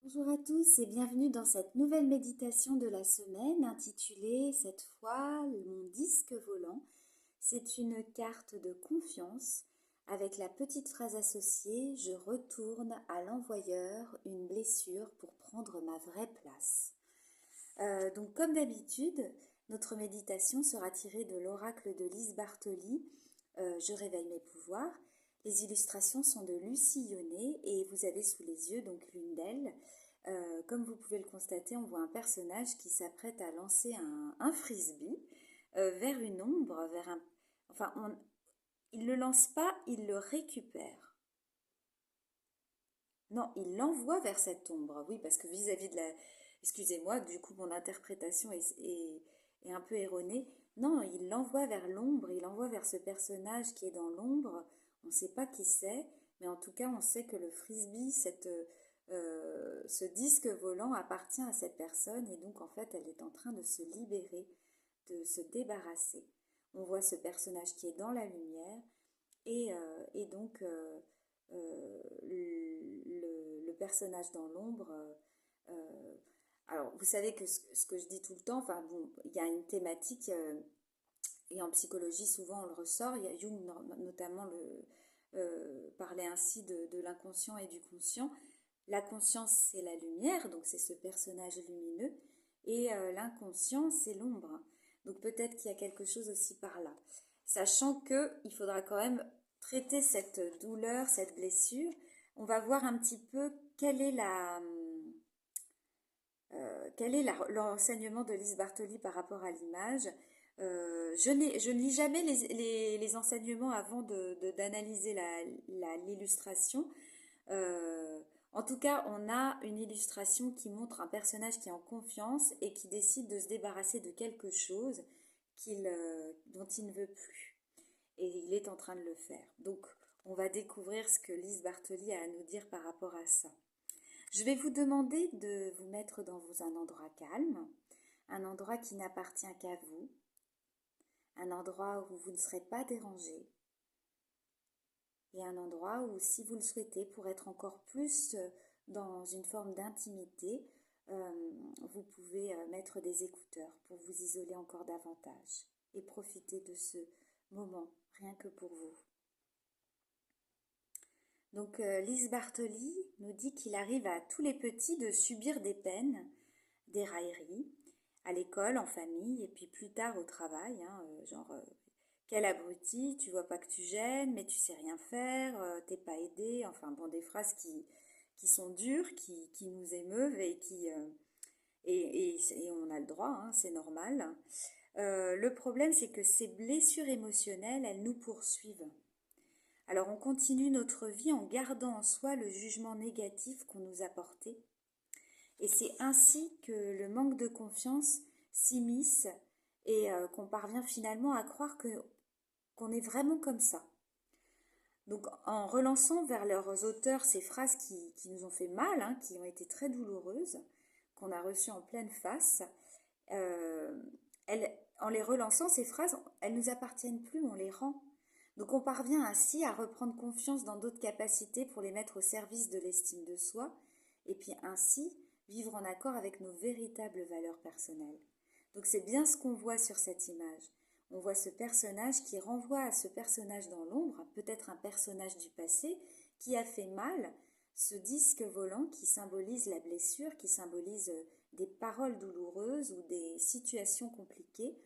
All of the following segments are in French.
Bonjour à tous et bienvenue dans cette nouvelle méditation de la semaine intitulée cette fois mon disque volant. C'est une carte de confiance avec la petite phrase associée je retourne à l'envoyeur une blessure pour prendre ma vraie place. Donc comme d'habitude, notre méditation sera tirée de l'oracle de Lise Bartoli, Je réveille mes pouvoirs. Les illustrations sont de Lucie Yonnet et vous avez sous les yeux donc l'une d'elles. Comme vous pouvez le constater, on voit un personnage qui s'apprête à lancer un frisbee vers une ombre, vers un... Enfin, il ne le lance pas, il le récupère. Non, il l'envoie vers cette ombre, oui, parce que vis-à-vis de la... Excusez-moi, du coup, mon interprétation est un peu erronée. Non, il l'envoie vers l'ombre, il l'envoie vers ce personnage qui est dans l'ombre. On ne sait pas qui c'est, mais en tout cas, on sait que le frisbee, ce disque volant appartient à cette personne et donc, en fait, elle est en train de se libérer, de se débarrasser. On voit ce personnage qui est dans la lumière et donc le personnage dans l'ombre. Euh, alors, vous savez que ce que je dis tout le temps, enfin bon, il y a une thématique, et en psychologie, souvent on le ressort, il y a Jung notamment parlait ainsi de l'inconscient et du conscient. La conscience, c'est la lumière, donc c'est ce personnage lumineux, et l'inconscient, c'est l'ombre. Donc peut-être qu'il y a quelque chose aussi par là. Sachant qu'il faudra quand même traiter cette douleur, cette blessure. On va voir un petit peu quel est l'enseignement de Lise Bartoli par rapport à l'image. Je ne lis jamais les enseignements avant d'analyser l'illustration. En tout cas, on a une illustration qui montre un personnage qui est en confiance et qui décide de se débarrasser de quelque chose dont il ne veut plus. Et il est en train de le faire. Donc, on va découvrir ce que Lise Bartoli a à nous dire par rapport à ça. Je vais vous demander de vous mettre dans un endroit calme, un endroit qui n'appartient qu'à vous, un endroit où vous ne serez pas dérangé, et un endroit où, si vous le souhaitez, pour être encore plus dans une forme d'intimité, vous pouvez mettre des écouteurs pour vous isoler encore davantage et profiter de ce moment rien que pour vous. Donc Lise Bartoli nous dit qu'il arrive à tous les petits de subir des peines, des railleries, à l'école, en famille, et puis plus tard au travail, quel abruti, tu vois pas que tu gênes, mais tu sais rien faire, t'es pas aidé, enfin bon, des phrases qui sont dures, qui nous émeuvent et on a le droit, hein, c'est normal. Le problème, c'est que ces blessures émotionnelles, elles nous poursuivent. Alors on continue notre vie en gardant en soi le jugement négatif qu'on nous a porté. Et c'est ainsi que le manque de confiance s'immisce et qu'on parvient finalement à croire qu'on est vraiment comme ça. Donc en relançant vers leurs auteurs ces phrases qui nous ont fait mal, hein, qui ont été très douloureuses, qu'on a reçues en pleine face, euh, en les relançant ces phrases, elles nous appartiennent plus, on les rend. Donc on parvient ainsi à reprendre confiance dans d'autres capacités pour les mettre au service de l'estime de soi, et puis ainsi vivre en accord avec nos véritables valeurs personnelles. Donc c'est bien ce qu'on voit sur cette image. On voit ce personnage qui renvoie à ce personnage dans l'ombre, peut-être un personnage du passé, qui a fait mal, ce disque volant qui symbolise la blessure, qui symbolise des paroles douloureuses ou des situations compliquées,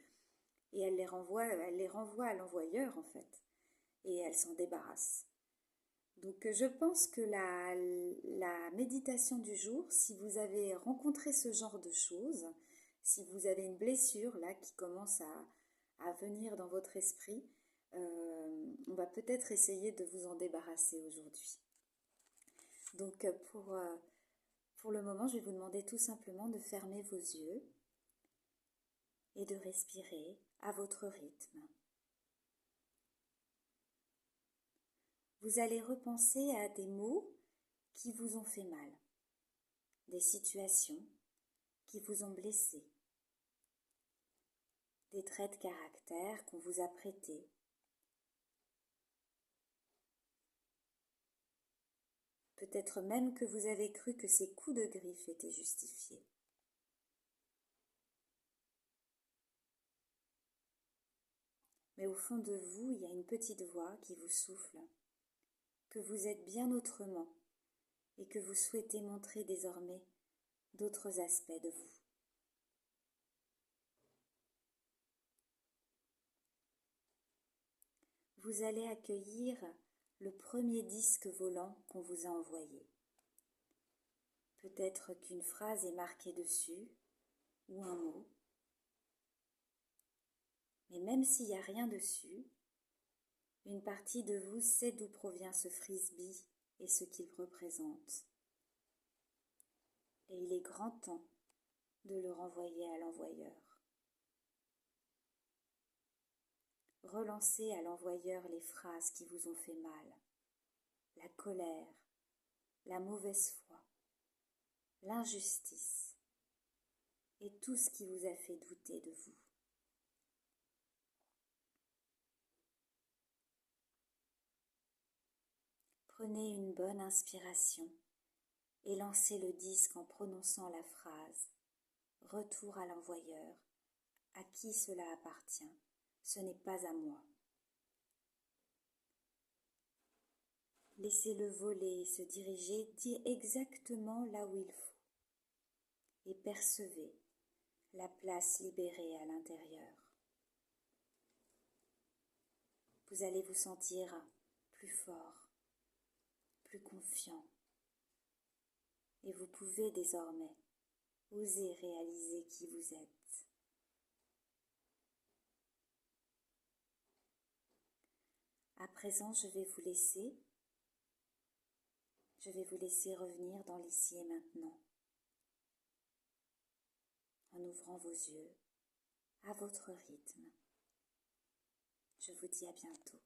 et elle les renvoie à l'envoyeur en fait, et elle s'en débarrasse. Donc je pense que la méditation du jour, si vous avez rencontré ce genre de choses, si vous avez une blessure là qui commence à venir dans votre esprit, on va peut-être essayer de vous en débarrasser aujourd'hui. Donc pour le moment, je vais vous demander tout simplement de fermer vos yeux et de respirer à votre rythme. Vous allez repenser à des mots qui vous ont fait mal, des situations qui vous ont blessé, des traits de caractère qu'on vous a prêtés. Peut-être même que vous avez cru que ces coups de griffe étaient justifiés. Mais au fond de vous, il y a une petite voix qui vous souffle que vous êtes bien autrement et que vous souhaitez montrer désormais d'autres aspects de vous. Vous allez accueillir le premier disque volant qu'on vous a envoyé. Peut-être qu'une phrase est marquée dessus, ou un mot. Mais même s'il n'y a rien dessus, une partie de vous sait d'où provient ce frisbee et ce qu'il représente. Et il est grand temps de le renvoyer à l'envoyeur. Relancez à l'envoyeur les phrases qui vous ont fait mal, la colère, la mauvaise foi, l'injustice et tout ce qui vous a fait douter de vous. Prenez une bonne inspiration et lancez le disque en prononçant la phrase « Retour à l'envoyeur, à qui cela appartient, ce n'est pas à moi ». Laissez-le voler et se diriger exactement là où il faut et percevez la place libérée à l'intérieur. Vous allez vous sentir plus fort, plus confiant et vous pouvez désormais oser réaliser qui vous êtes. À présent, je vais vous laisser revenir dans l'ici et maintenant, en ouvrant vos yeux à votre rythme. Je vous dis à bientôt.